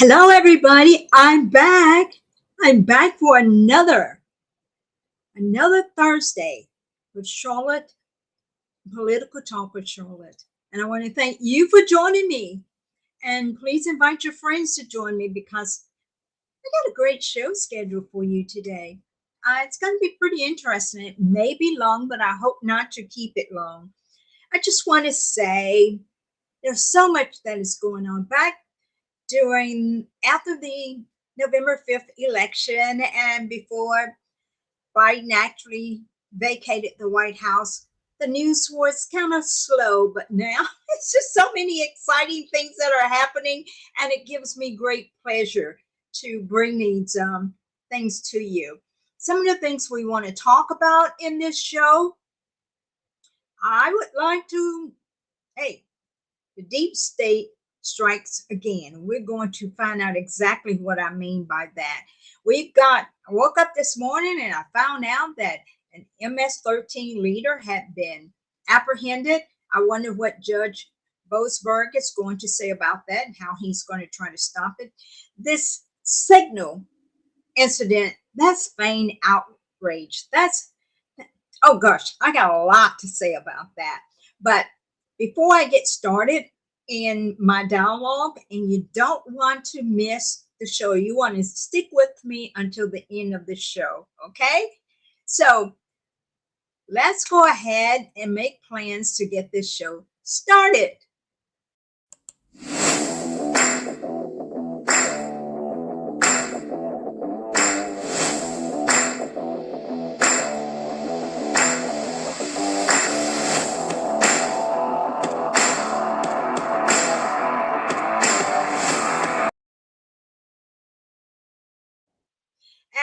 Hello, everybody. I'm back. I'm back for another Thursday with Charlotte, Political Talk with Charlotte. And I want to thank you for joining me. And please invite your friends to join me because I got a great show scheduled for you today. It's going to be pretty interesting. It may be long, but I hope not to keep it long. I just want to say there's so much that is going on. Back after the November 5th election and before Biden actually vacated the White House, the news was kind of slow, but now it's just so many exciting things that are happening, and it gives me great pleasure to bring these things to you. Some of the things we want to talk about in this show, I would like to, hey, the deep state strikes again. We're going to find out exactly what I mean by that. I woke up this morning and I found out that an MS-13 leader had been apprehended. I wonder what Judge Boasberg is going to say about that and how he's going to try to stop it. This signal incident, that's vain outrage. Oh gosh, I got a lot to say about that. But before I get started in my dialogue, and you don't want to miss the show, you want to stick with me until the end of the show, okay? So let's go ahead and make plans to get this show started.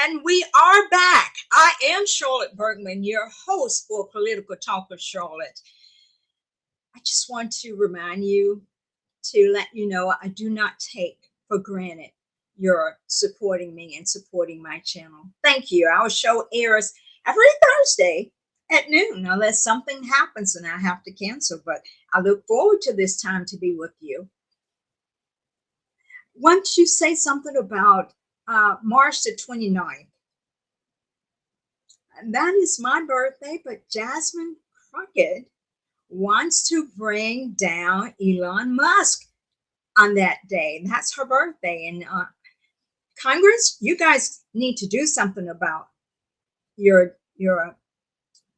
And we are back. I am Charlotte Bergman, your host for Political Talk with Charlotte. I just want to remind you to let you know I do not take for granted your supporting me and supporting my channel. Thank you. Our show airs every Thursday at noon, unless something happens and I have to cancel. But I look forward to this time to be with you. Once you say something about March the 29th, that is my birthday, but Jasmine Crockett wants to bring down Elon Musk on that day. That's her birthday. And Congress, you guys need to do something about your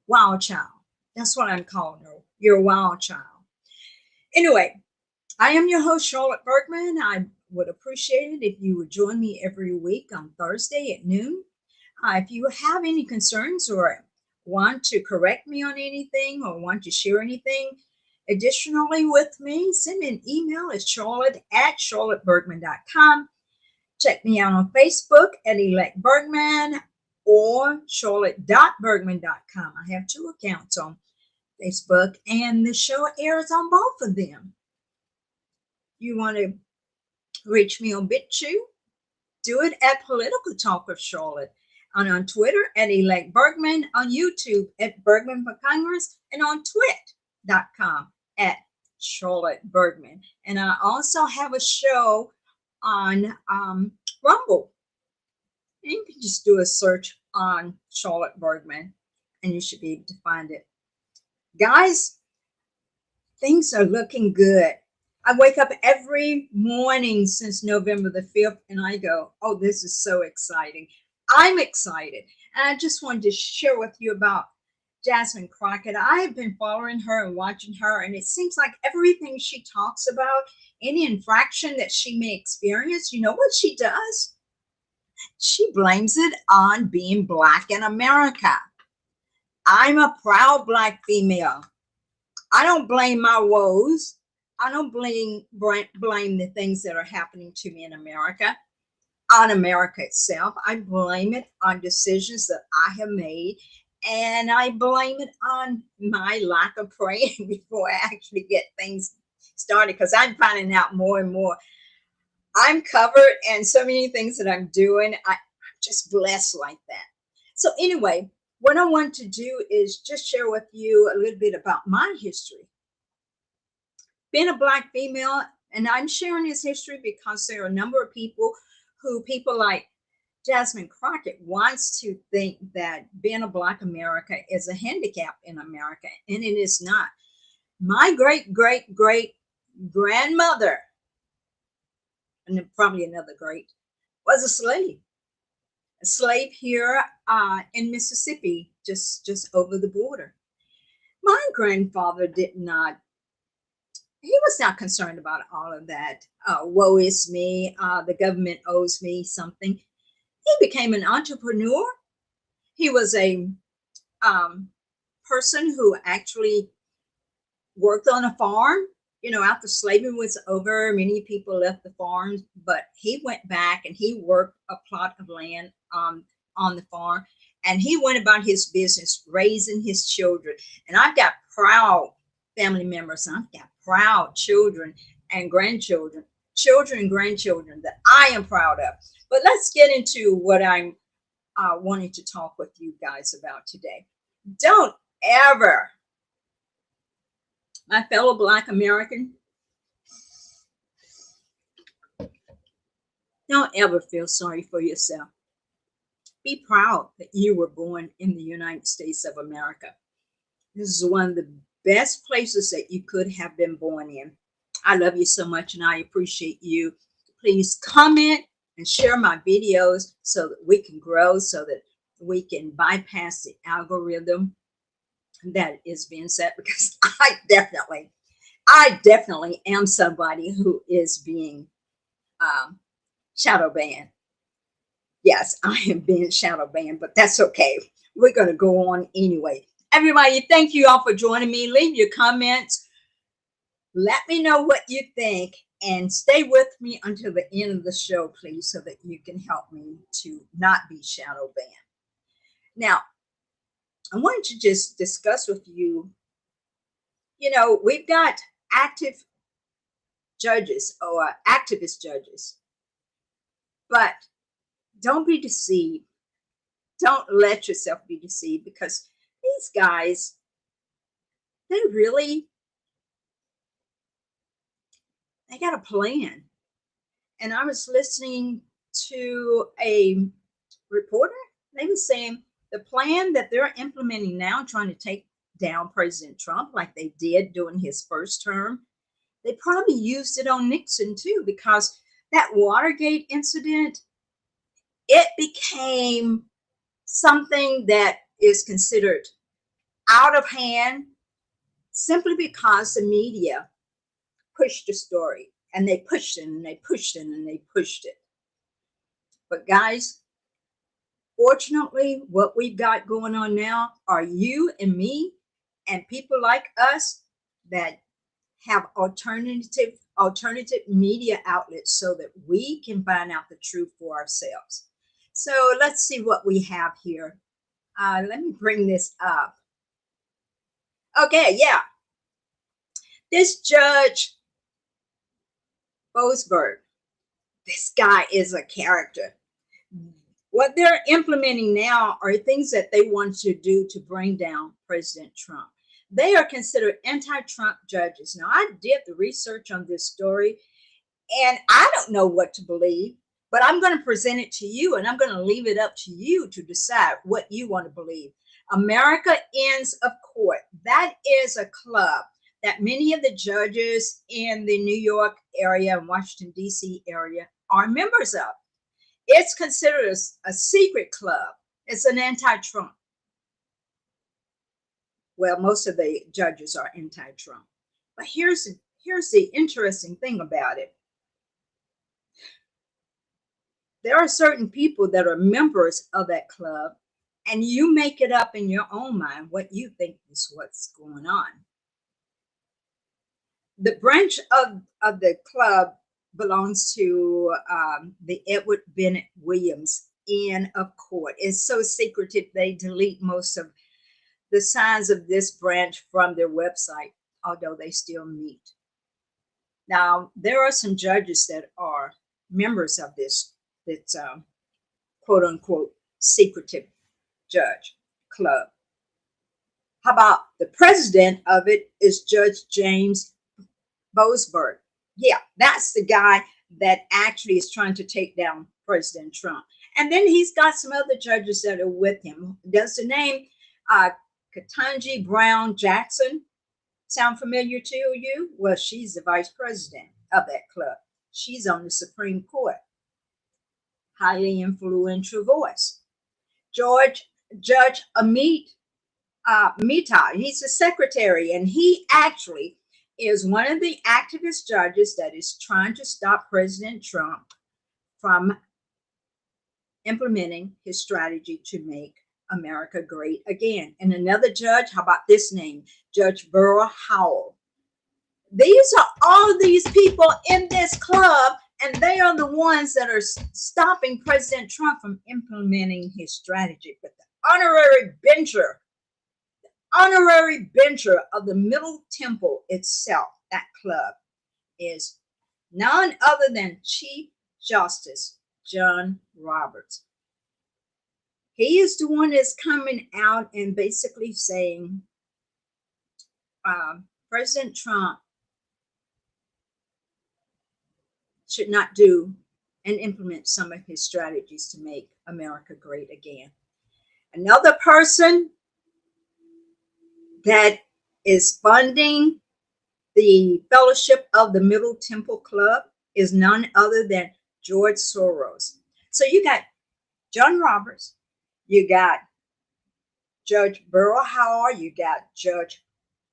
wild child. That's what I'm calling her, your wild child. Anyway, I am your host, Charlotte Bergman. I would appreciate it if you would join me every week on Thursday at noon. If you have any concerns or want to correct me on anything or want to share anything additionally with me, send me an email at charlotte@charlottebergman.com. Check me out on Facebook at Elect Bergman or charlotte.bergman.com. I have two accounts on Facebook, and the show airs on both of them. You want to reach me on Bitchute? Do it at Political Talk with Charlotte. And on Twitter at Elect Bergman, on YouTube at Bergman for Congress, and on twit.com at Charlotte Bergman. And I also have a show on Rumble. And you can just do a search on Charlotte Bergman and you should be able to find it. Guys, things are looking good. I wake up every morning since November the 5th and I go, oh, this is so exciting. I'm excited. And I just wanted to share with you about Jasmine Crockett. I have been following her and watching her, and it seems like everything she talks about, any infraction that she may experience, you know what she does? She blames it on being Black in America. I'm a proud Black female. I don't blame my woes. I don't blame the things that are happening to me in America, on America itself. I blame it on decisions that I have made, and I blame it on my lack of praying before I actually get things started, because I'm finding out more and more I'm covered, and so many things that I'm doing, I'm just blessed like that. So anyway, what I want to do is just share with you a little bit about my history. Being a Black female And I'm sharing his history because there are a number of people like Jasmine Crockett wants to think that being a Black American is a handicap in America, and it is not. My great great great grandmother, and then probably another great, was a slave here in Mississippi, just over the border. My grandfather did not. He was not concerned about all of that. Woe is me. The government owes me something. He became an entrepreneur. He was a um, person who actually worked on a farm. You know, after slavery was over, many people left the farms, but he went back and he worked a plot of land on the farm, and he went about his business raising his children. And I've got proud family members, and I've got proud children and grandchildren, children and grandchildren that I am proud of. But let's get into what I'm wanting to talk with you guys about today. Don't ever, my fellow Black American, don't ever feel sorry for yourself. Be proud that you were born in the United States of America. This is one of the best places that you could have been born in. I love you so much and I appreciate you. Please comment and share my videos so that we can grow, so that we can bypass the algorithm that is being set, because I definitely am somebody who is being shadow banned. Yes, I am being shadow banned, but that's okay. We're going to go on anyway. Everybody, thank you all for joining me. Leave your comments. Let me know what you think, and stay with me until the end of the show, please, so that you can help me to not be shadow banned. Now, I wanted to just discuss with you, you know, we've got active judges or activist judges, but don't be deceived. Don't let yourself be deceived, because these guys, they got a plan. And I was listening to a reporter. They were saying the plan that they're implementing now, trying to take down President Trump like they did during his first term, they probably used it on Nixon too, because that Watergate incident, it became something that is considered out of hand simply because the media pushed the story, and they pushed it and they pushed it and they pushed it. But guys, fortunately, what we've got going on now are you and me and people like us that have alternative media outlets so that we can find out the truth for ourselves. So let's see what we have here. Let me bring this up. Okay, yeah. This Judge Boasberg, this guy is a character. What they're implementing now are things that they want to do to bring down President Trump. They are considered anti-Trump judges. Now, I did the research on this story, and I don't know what to believe, but I'm going to present it to you, and I'm going to leave it up to you to decide what you want to believe. America Ends of Court. That is a club that many of the judges in the New York area and Washington, D.C. area are members of. It's considered a secret club. It's an anti-Trump. Well, most of the judges are anti-Trump. But here's the interesting thing about it. There are certain people that are members of that club, and you make it up in your own mind what you think is what's going on. The branch of the club belongs to the Edward Bennett Williams Inn of Court. It's so secretive, they delete most of the signs of this branch from their website, although they still meet. Now, there are some judges that are members of this quote unquote secretive judge club. How about the president of it is Judge James Boasberg? Yeah, That's the guy that actually is trying to take down President Trump. And then he's got some other judges that are with him. Does the name uh, Ketanji Brown Jackson sound familiar to you? Well, she's the vice president of that club. She's on the Supreme Court. Highly influential voice. Judge Mehta, he's the secretary, and he actually is one of the activist judges that is trying to stop President Trump from implementing his strategy to make America great again. And another judge, how about this name? Judge Burl Howell. These are all these people in this club, and they are the ones that are stopping President Trump from implementing his strategy. But the honorary bencher of the Middle Temple itself, that club, is none other than Chief Justice John Roberts. He is the one that's coming out and basically saying President Trump should not do and implement some of his strategies to make America great again. Another person that is funding the Fellowship of the Middle Temple Club is none other than George Soros. So you got John Roberts, you got Judge Burl Howell, you got Judge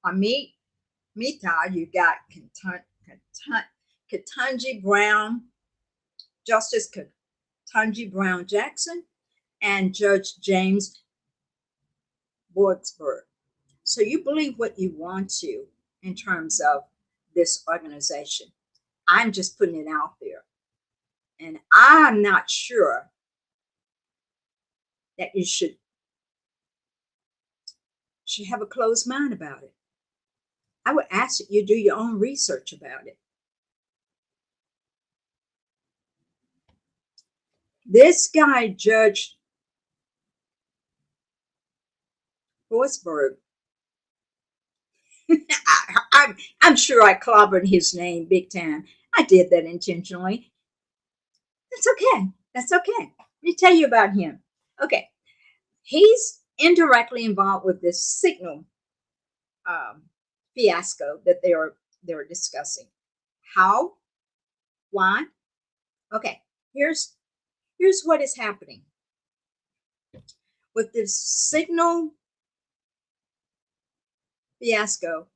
Amit Mehta, you got Ketanji Brown, Justice Ketanji Brown Jackson, and Judge James Bortzberg. So you believe what you want to in terms of this organization. I'm just putting it out there. And I'm not sure that you should have a closed mind about it. I would ask that you do your own research about it. This guy, Judge Forsberg, I'm sure I clobbered his name big time. I did that intentionally. That's okay. That's okay. Let me tell you about him. Okay. He's indirectly involved with this signal fiasco that they're discussing. How? Why? Okay. Here's what is happening with this signal fiasco.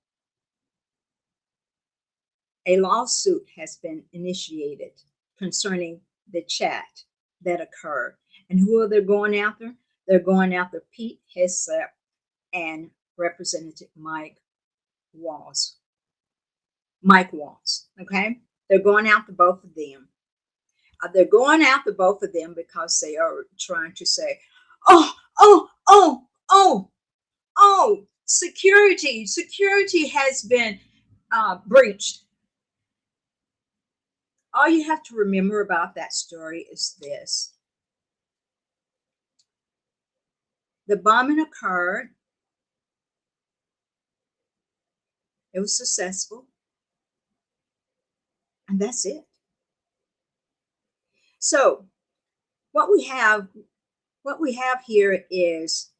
A lawsuit has been initiated concerning the chat that occurred. And who are they going after? They're going after Pete Hegseth and Representative Mike Waltz. Okay? They're going after both of them. They're going after both of them because they are trying to say, security has been breached. All you have to remember about that story is this. The bombing occurred. It was successful. And that's it. So what we have here is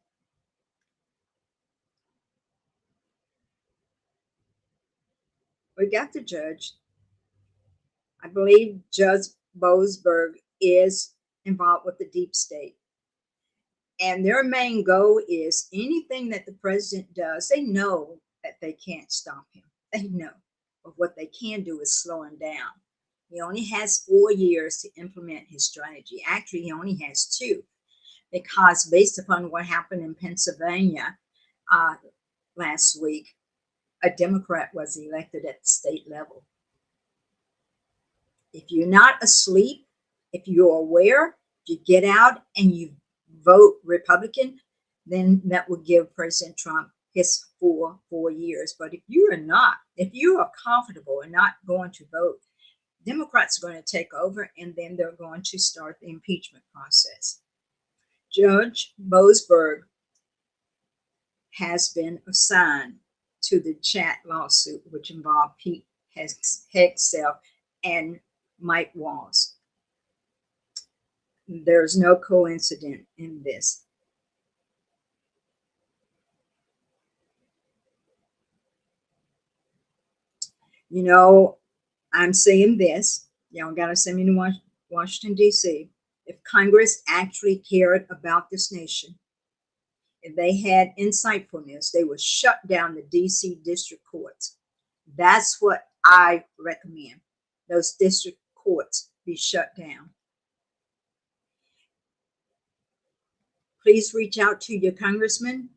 we got the judge. I believe Judge Boasberg is involved with the deep state. And their main goal is anything that the president does, they know that they can't stop him. They know. But what they can do is slow him down. He only has 4 years to implement his strategy. Actually, he only has 2, because based upon what happened in Pennsylvania last week, a Democrat was elected at the state level. If you're not asleep, if you're aware, if you get out and you vote Republican, then that will give President Trump his 4 years. But if you are not, if you are comfortable and not going to vote, Democrats are going to take over, and then they're going to start the impeachment process. Judge Boasberg has been assigned to the chat lawsuit, which involved Pete Hegseth and Mike Walls. There's no coincidence in this. You know, I'm saying this. Y'all got to send me to Washington, D.C. If Congress actually cared about this nation, if they had insightfulness, they would shut down the D.C. district courts. That's what I recommend. Those district courts be shut down. Please reach out to your congressman.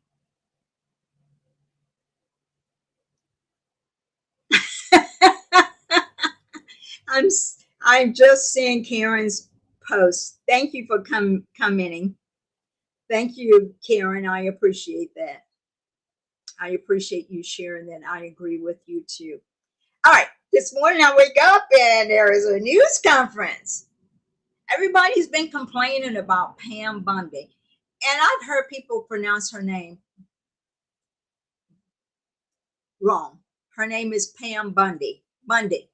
I'm just seeing Karen's post. Thank you for commenting. Thank you, Karen. I appreciate that. I appreciate you sharing that. I agree with you too. All right. This morning I wake up and there is a news conference. Everybody's been complaining about Pam Bundy. And I've heard people pronounce her name wrong. Her name is Pam Bundy. Bundy,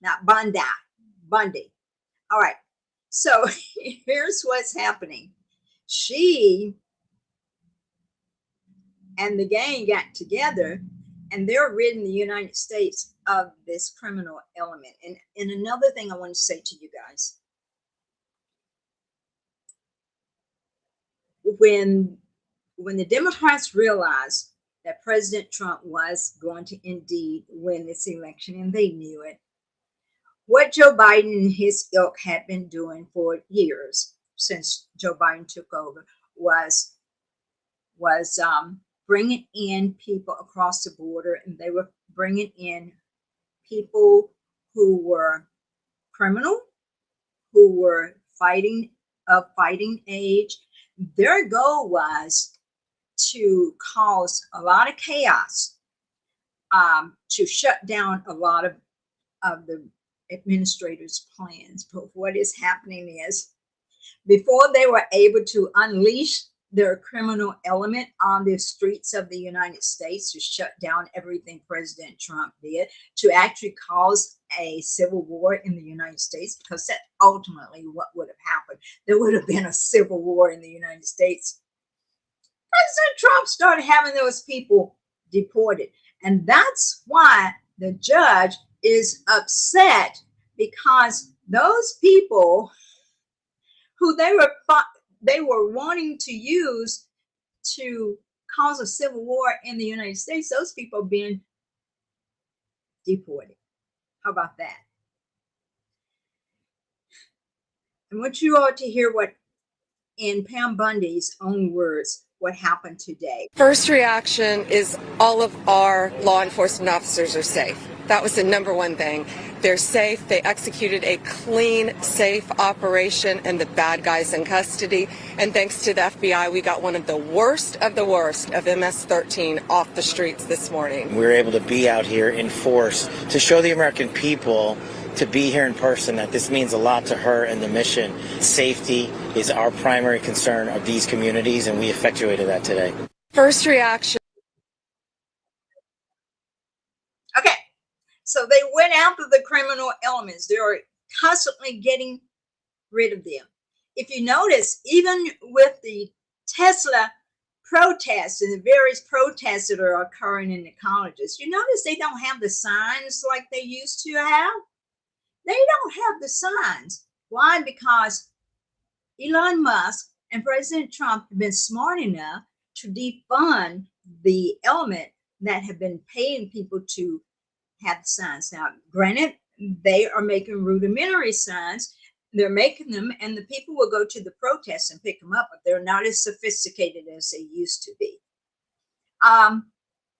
not Bundy. Bundy. All right. So here's what's happening. She and the gang got together and they're ridding the United States of this criminal element. And another thing I want to say to you guys, when the Democrats realized that President Trump was going to indeed win this election, and they knew it, what Joe Biden and his ilk had been doing for years since Joe Biden took over was bringing in people across the border, and they were bringing in people who were criminal, who were fighting age. Their goal was to cause a lot of chaos, to shut down a lot of the administrators' plans. But what is happening is, before they were able to unleash their criminal element on the streets of the United States to shut down everything President Trump did, to actually cause a civil war in the United States, because that's ultimately what would have happened. There would have been a civil war in the United States. President Trump started having those people deported. And that's why the judge is upset, because those people who they were wanting to use to cause a civil war in the United States, those people are being deported. How about that? I want you all to hear what, in Pam Bundy's own words, what happened today. First reaction is all of our law enforcement officers are safe. That was the number one thing. They're safe. They executed a clean, safe operation, and the bad guys in custody. And thanks to the FBI, we got one of the worst of MS-13 off the streets this morning. We were able to be out here in force to show the American people, to be here in person, that this means a lot to her and the mission. Safety is our primary concern of these communities, and we effectuated that today. First reaction. Okay, so they went after the criminal elements. They are constantly getting rid of them. If you notice, even with the Tesla protests and the various protests that are occurring in the colleges, you notice they don't have the signs like they used to have. They don't have the signs. Why? Because Elon Musk and President Trump have been smart enough to defund the element that have been paying people to have the signs. Now, granted, they are making rudimentary signs. They're making them, and the people will go to the protests and pick them up, but they're not as sophisticated as they used to be.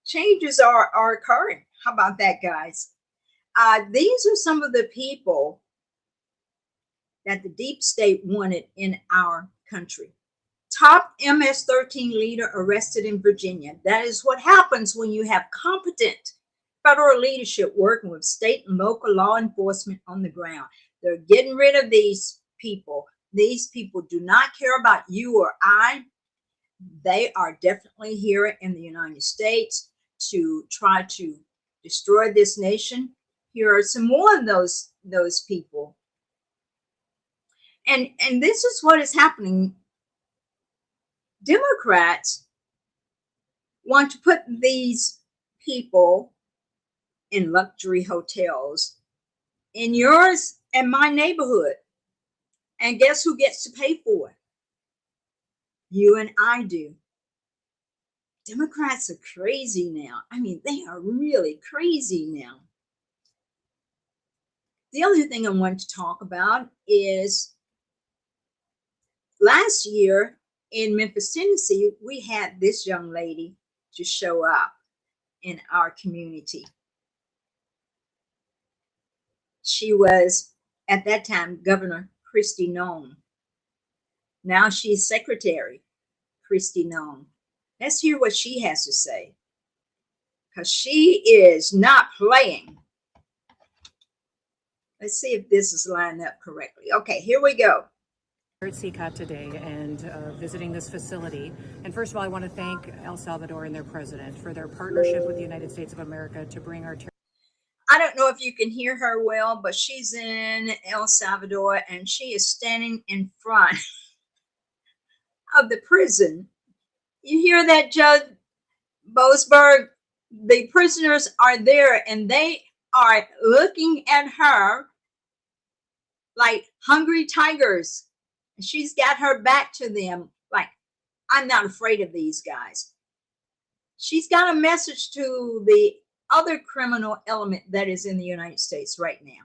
Changes are occurring. How about that, guys? These are some of the people that the deep state wanted in our country. Top MS-13 leader arrested in Virginia. That is what happens when you have competent federal leadership working with state and local law enforcement on the ground. They're getting rid of these people. These people do not care about you or I. They are definitely here in the United States to try to destroy this nation. Here are some more of those people. And this is what is happening. Democrats want to put these people in luxury hotels in yours and my neighborhood. And guess who gets to pay for it? You and I do. Democrats are crazy now. I mean, they are really crazy now. The other thing I want to talk about is last year in Memphis, Tennessee, we had this young lady to show up in our community. She was, at that time, Governor Kristi Noem. Now she's Secretary Kristi Noem. Let's hear what she has to say, because she is not playing. Let's see if this is lined up correctly. Okay, here we go. We're at CCOT today and visiting this facility. And first of all, I want to thank El Salvador and their president for their partnership with the United States of America to bring our I don't know if you can hear her well, but she's in El Salvador and she is standing in front of the prison. You hear that, Judge Boasberg? The prisoners are there and they are looking at her like hungry tigers. She's got her back to them like, I'm not afraid of these guys. She's got a message to the other criminal element that is in the United States right now.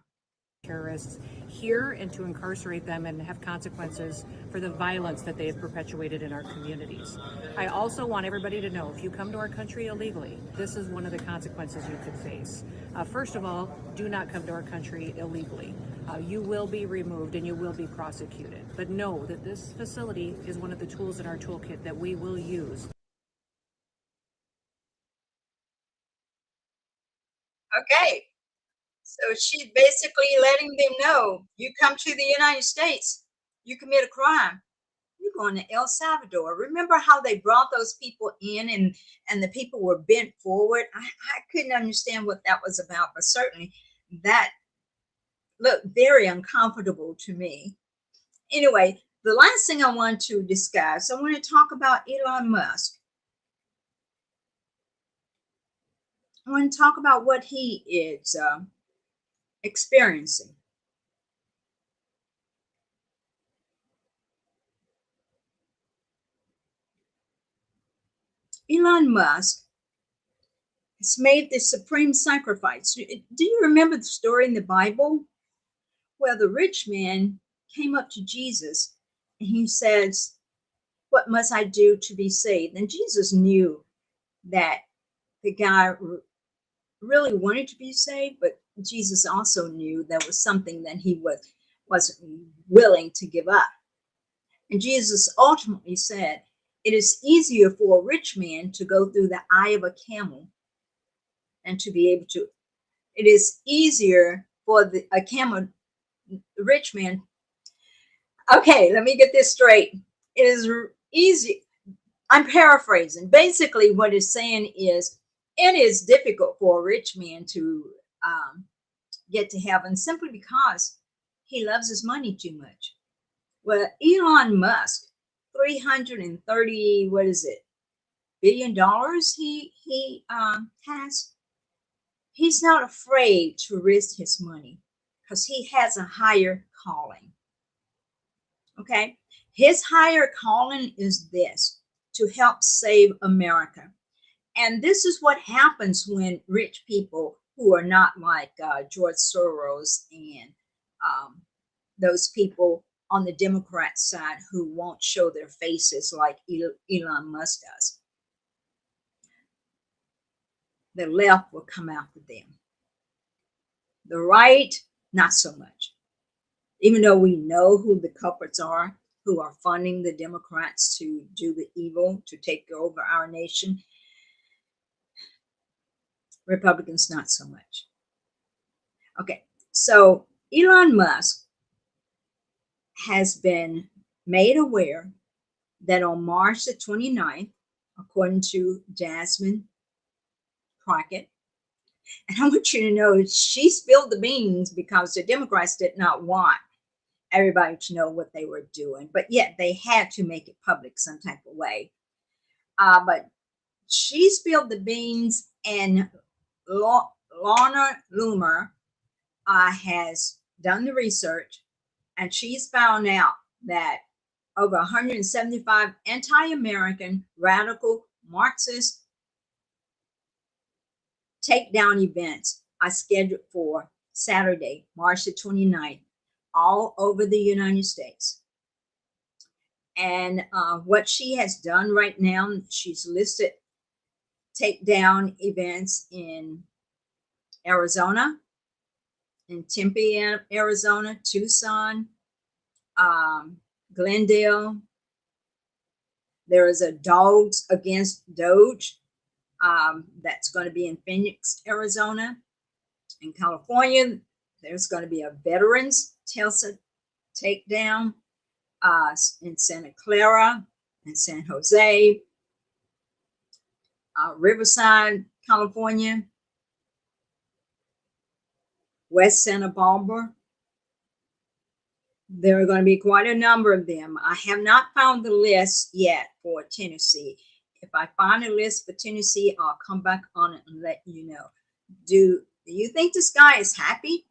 terrorists here and to incarcerate them and have consequences for the violence that they have perpetuated in our communities. I also want everybody to know, if you come to our country illegally, this is one of the consequences you could face. First of all, do not come to our country illegally. You will be removed and you will be prosecuted. But know that this facility is one of the tools in our toolkit that we will use. Okay. So she's basically letting them know, you come to the United States, you commit a crime, you're going to El Salvador. Remember how they brought those people in and the people were bent forward? I couldn't understand what that was about, but certainly that looked very uncomfortable to me. Anyway, the last thing I want to discuss, I want to talk about Elon Musk. I want to talk about what he is experiencing. Elon Musk has made the supreme sacrifice. Do you remember the story in the Bible where the rich man came up to Jesus and he says, what must I do to be saved? And Jesus knew that the guy really wanted to be saved, but Jesus also knew there was something that he wasn't willing to give up. And Jesus ultimately said, it is easier for a rich man to go through the eye of a camel and to be able to. It is easier for a camel, the rich man. Okay, let me get this straight. It is easy. I'm paraphrasing. Basically, what it's saying is it is difficult for a rich man to get to heaven simply because he loves his money too much. Well, Elon Musk, 330, what is it, $1 billion he has. He's not afraid to risk his money because he has a higher calling. Okay, his higher calling is this: to help save America. And this is what happens when rich people who are not like George Soros and those people on the Democrat side who won't show their faces like Elon Musk does. The left will come after them. The right, not so much. Even though we know who the culprits are, who are funding the Democrats to do the evil, to take over our nation, Republicans, not so much. Okay, so Elon Musk has been made aware that on March the 29th, according to Jasmine Crockett, And I want you to know she spilled the beans because the Democrats did not want everybody to know what they were doing, but yet they had to make it public some type of way. But she spilled the beans, and Lorna Loomer has done the research, and she's found out that over 175 anti-American radical Marxist takedown events are scheduled for Saturday, March the 29th, all over the United States. And what she has done right now, she's listed takedown events in Arizona, in Tempe, Arizona, Tucson, Glendale. There is a Dogs Against Doge that's going to be in Phoenix, Arizona. In California, there's going to be a Veterans Tulsa takedown in Santa Clara and San Jose, Riverside, California, West Santa Barbara. There are going to be quite a number of them. I have not found the list yet for Tennessee. If I find a list for Tennessee, I'll come back on it and let you know. Do you think this guy is happy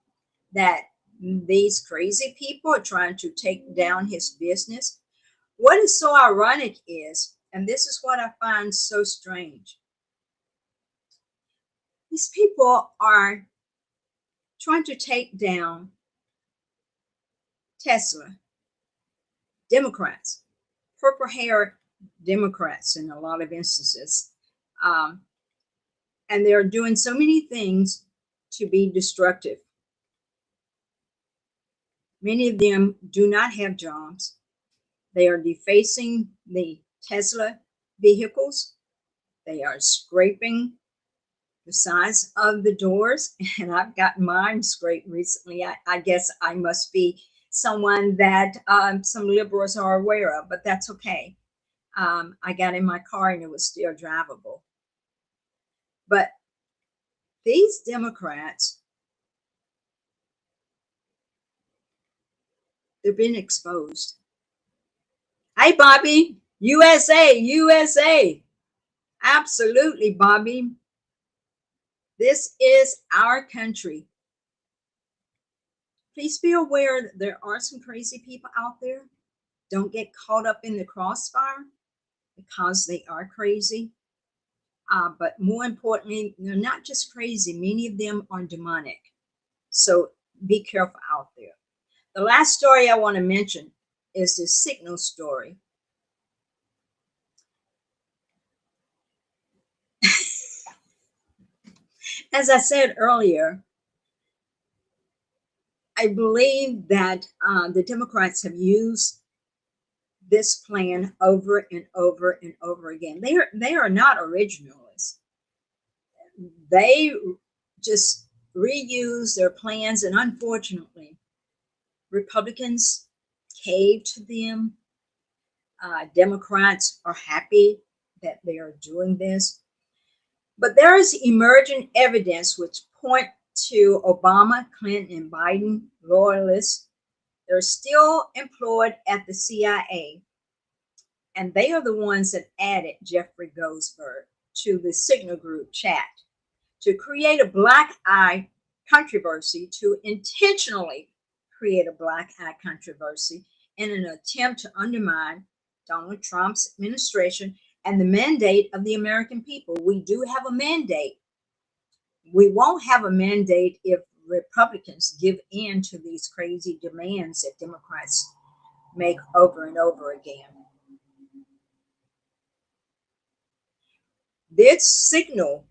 that these crazy people are trying to take down his business? What is so ironic is, and this is what I find so strange, these people are trying to take down Tesla, Democrats, purple hair Democrats in a lot of instances. And they're doing so many things to be destructive. Many of them do not have jobs. They are defacing the Tesla vehicles. They are scraping the sides of the doors. And I've gotten mine scraped recently. I guess I must be someone that some liberals are aware of, but that's okay. I got in my car and it was still drivable. But these Democrats, they're being exposed. Hey, Bobby, USA, USA. Absolutely, Bobby. This is our country. Please be aware that there are some crazy people out there. Don't get caught up in the crossfire because they are crazy. But more importantly, they're not just crazy. Many of them are demonic. So be careful out there. The last story I want to mention is the Signal story. As I said earlier, I believe that the Democrats have used this plan over and over and over again. They are not originalists. They just reuse their plans, and unfortunately, Republicans cave to them. Democrats are happy that they are doing this. But there is emerging evidence which point to Obama, Clinton, and Biden loyalists. They're still employed at the CIA. And they are the ones that added Jeffrey Goldsberg to the Signal Group chat to create a black eye controversy, to intentionally create a black eye controversy in an attempt to undermine Donald Trump's administration and the mandate of the American people. We do have a mandate. We won't have a mandate if Republicans give in to these crazy demands that Democrats make over and over again. This Signal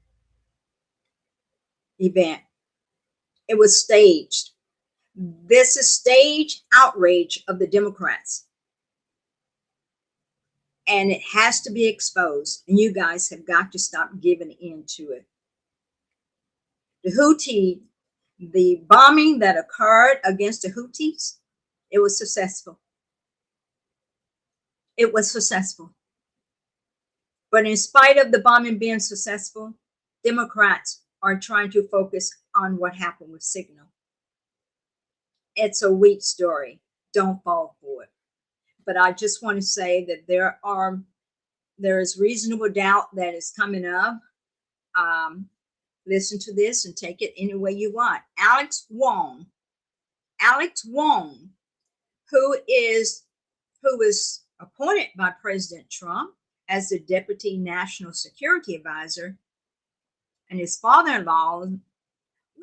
event, it was staged. This is staged outrage of the Democrats. And it has to be exposed. And you guys have got to stop giving in to it. The bombing that occurred against the Houthis, it was successful. It was successful. But in spite of the bombing being successful, Democrats are trying to focus on what happened with Signal. It's a weak story. Don't fall for it. But I just want to say that there is reasonable doubt that is coming up. Listen to this and take it any way you want. Alex Wong, who was appointed by President Trump as the Deputy National Security Advisor, and his father-in-law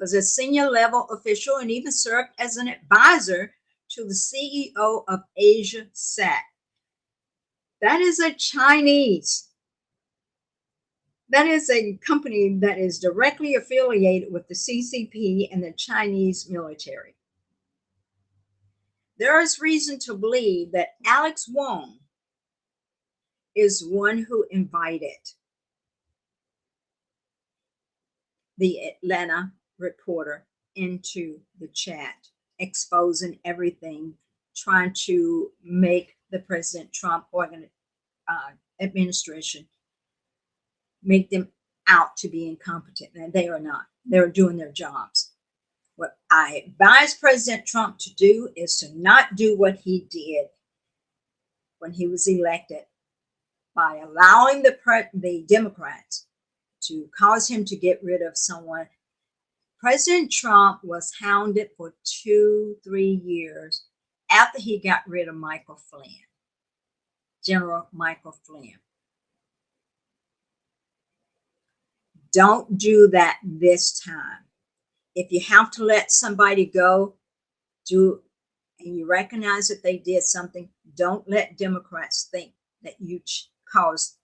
was a senior level official and even served as an advisor to the CEO of Asia Sat. That is a company that is directly affiliated with the CCP and the Chinese military. There is reason to believe that Alex Wong is one who invited the Atlanta reporter into the chat, exposing everything, trying to make the President Trump administration, make them out to be incompetent. And they are not. They're doing their jobs. What I advise President Trump to do is to not do what he did when he was elected by allowing the Democrats to cause him to get rid of someone. President Trump was hounded for 2-3 years after he got rid of Michael Flynn, General Michael Flynn. Don't do that this time. If you have to let somebody go, and you recognize that they did something, don't let Democrats think that you caused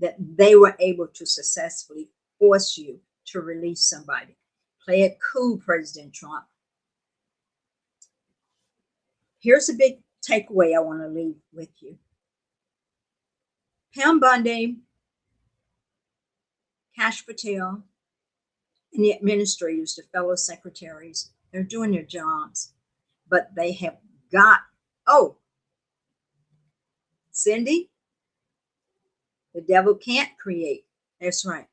that they were able to successfully force you to release somebody. Play it cool, President Trump. Here's a big takeaway I want to leave with you. Pam Bundy, Kash Patel, and the administrators, the fellow secretaries, they're doing their jobs, but they have got, Cindy, the devil can't create. That's right.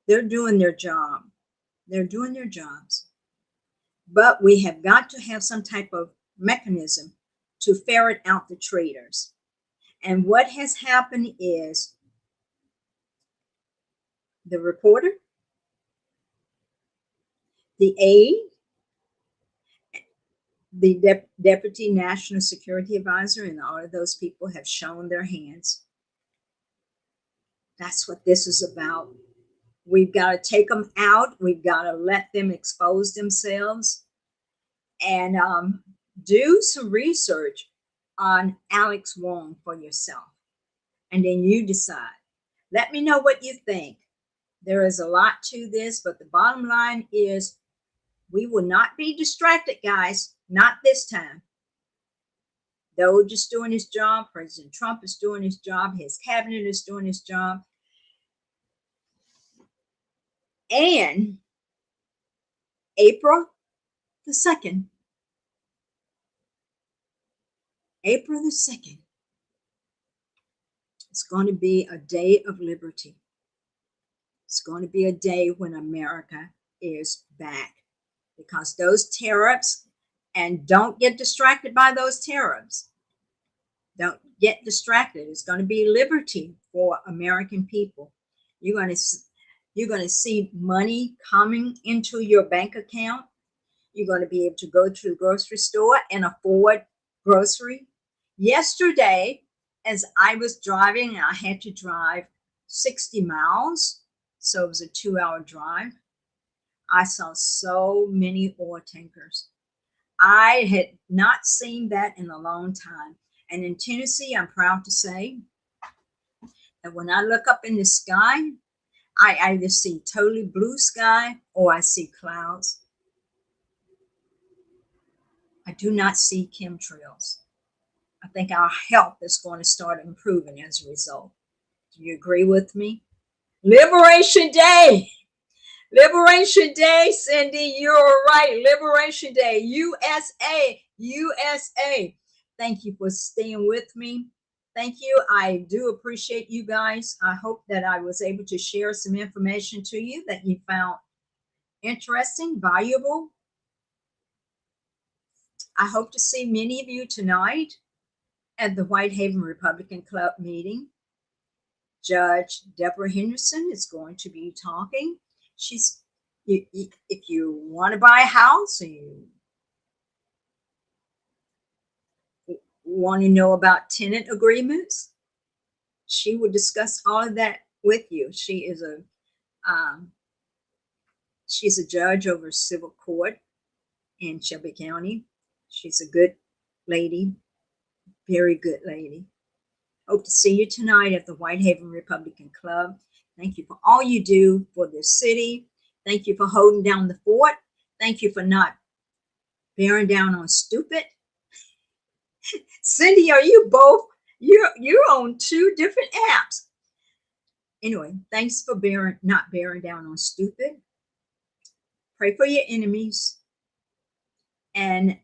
They're doing their job. They're doing their jobs. But we have got to have some type of mechanism to ferret out the traitors. And what has happened is the reporter, the aide, the Deputy National Security Advisor, and all of those people have shown their hands. That's what this is about. We've got to take them out. We've got to let them expose themselves and do some research on Alex Wong for yourself. And then you decide. Let me know what you think. There is a lot to this, but the bottom line is we will not be distracted, guys. Not this time. They're just doing his job. President Trump is doing his job. His cabinet is doing his job. And April the 2nd, it's going to be a day of liberty. It's going to be a day when America is back, because those tariffs, and don't get distracted by those tariffs. Don't get distracted. It's going to be liberty for American people. You're going to see money coming into your bank account. You're going to be able to go to the grocery store and afford grocery. Yesterday, as I was driving, I had to drive 60 miles. So it was a 2-hour drive. I saw so many oil tankers. I had not seen that in a long time. And in Tennessee, I'm proud to say that when I look up in the sky, I either see totally blue sky or I see clouds. I do not see chemtrails. I think our health is going to start improving as a result. Do you agree with me? Liberation Day. Liberation Day, Cindy, you're right. Liberation Day, USA, USA. Thank you for staying with me. Thank you. I do appreciate you guys. I hope that I was able to share some information to you that you found interesting, valuable. I hope to see many of you tonight at the Whitehaven Republican Club meeting. Judge Deborah Henderson is going to be talking. If you want to buy a house or you want to know about tenant agreements, she will discuss all of that with you. She's a judge over civil court in Shelby County. She's a good lady, very good lady. Hope to see you tonight at the Whitehaven Republican Club. Thank you for all you do for this city. Thank you for holding down the fort. Thank you for not bearing down on stupid. Cindy, are you both? You're on two different apps. Anyway, thanks for not bearing down on stupid. Pray for your enemies. And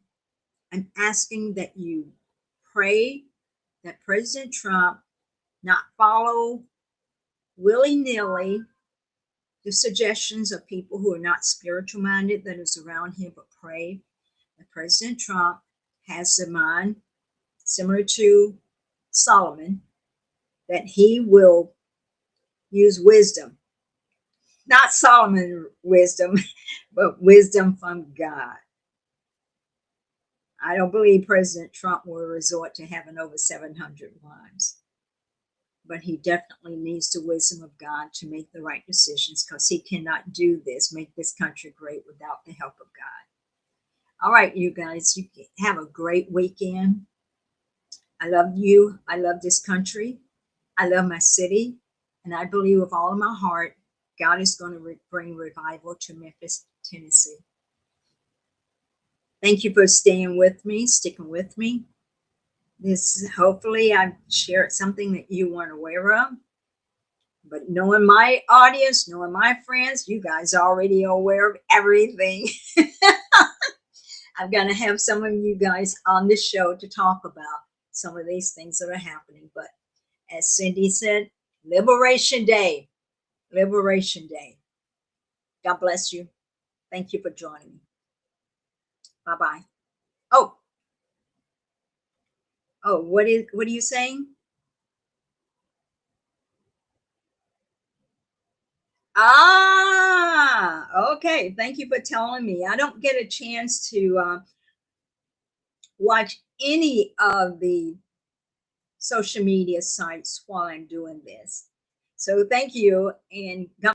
I'm asking that you pray that President Trump not follow willy-nilly the suggestions of people who are not spiritual minded that is around him, but pray that President Trump has a mind similar to Solomon, that he will use wisdom, not Solomon wisdom, but wisdom from God. I don't believe President Trump will resort to having over 700 wives, but he definitely needs the wisdom of God to make the right decisions, because he cannot do this, make this country great, without the help of God. All right, you guys, you have a great weekend. I love you. I love this country. I love my city. And I believe with all of my heart, God is going to bring revival to Memphis, Tennessee. Thank you for staying with me, sticking with me. Hopefully I've shared something that you weren't aware of. But knowing my audience, knowing my friends, you guys are already aware of everything. I'm going to have some of you guys on the show to talk about some of these things that are happening. But as Cindy said, Liberation Day. Liberation Day. God bless you. Thank you for joining me. Bye-bye. Oh, what are you saying? Okay. Thank you for telling me. I don't get a chance to watch any of the social media sites while I'm doing this. So thank you, and God